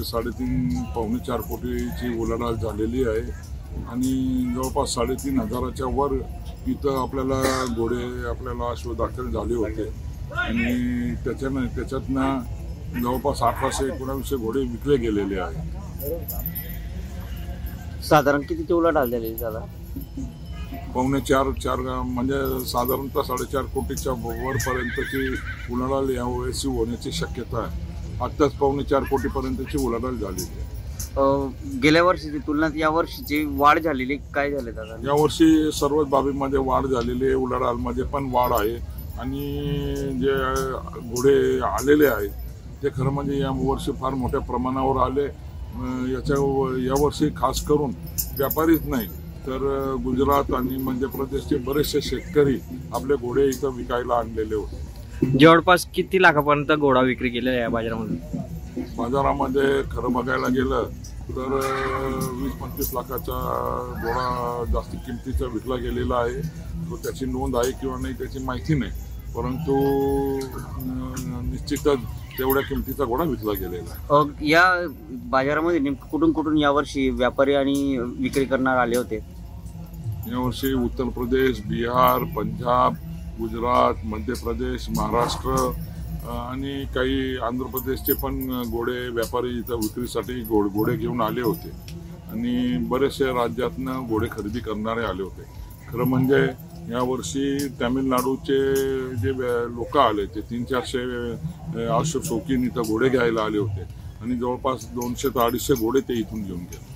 3.5 पावणे 4 कोटीची उलाढाल झालेली आहे आणि जवळपास 3,500च्या वर इथं आपल्याला घोडे आपल्याला अश्वदाखल झाले होते आणि त्याच्यातनं जवळपास 1819 घोडे विकले गेलेले आहेत। साधारण किती उलाढाल झालेली दादा? पावणे 4 म्हणजे साधारणतः 4.5 कोटीच्या वरपर्यंतची उलाढाल यावेळेस होण्याची शक्यता आहे। आत्ताच पावणे 4 कोटीपर्यंतची उलाढाल झालेली आहे। गेल्या वर्षीची तुलनेत या वर्षीची वाढ झालेली काय झाले दादा? यावर्षी सर्वच बाबीमध्ये वाढ झालेली आहे, उलाढालमध्ये पण वाढ आहे आणि जे घोडे आलेले आहेत ते खरं म्हणजे या वर्षी फार मोठ्या प्रमाणावर आले। यावर्षी खास करून व्यापारीच नाही तर गुजरात आणि मध्य प्रदेशचे बरेचसे शेतकरी आपले घोडे इथं विकायला आणलेले होते। जवळपास किती लाखापर्यंत घोडा विक्री केलेला आहे बाजारामध्ये? बाजारामध्ये खरं बघायला गेलं तर 20-25 लाखाचा घोडा जास्त किमतीचा विकला गेलेला आहे। तो त्याची नोंद आहे किंवा नाही त्याची माहिती नाही, परंतु निश्चितच तेवढ्या किमतीचा घोडा विकला गेलेला आहे। या बाजारामध्ये नेमकं कुठून कुठून यावर्षी व्यापारी आणि विक्री करणार आले होते? यावर्षी उत्तर प्रदेश, बिहार, पंजाब, गुजरात, मध्य प्रदेश, महाराष्ट्र आणि काही आंध्र प्रदेशचे पण घोडे व्यापारी इथं विक्रीसाठी घोडे घेऊन आले होते आणि बरेचसे राज्यातनं घोडे खरेदी करणारे आले होते। खरं म्हणजे यावर्षी तामिळनाडूचे जे लोक आले ते 300-400 आश्रम शौकीन इथं घोडे घ्यायला आले होते आणि जवळपास 200 ते 250 घोडे ते इथून घेऊन गेले।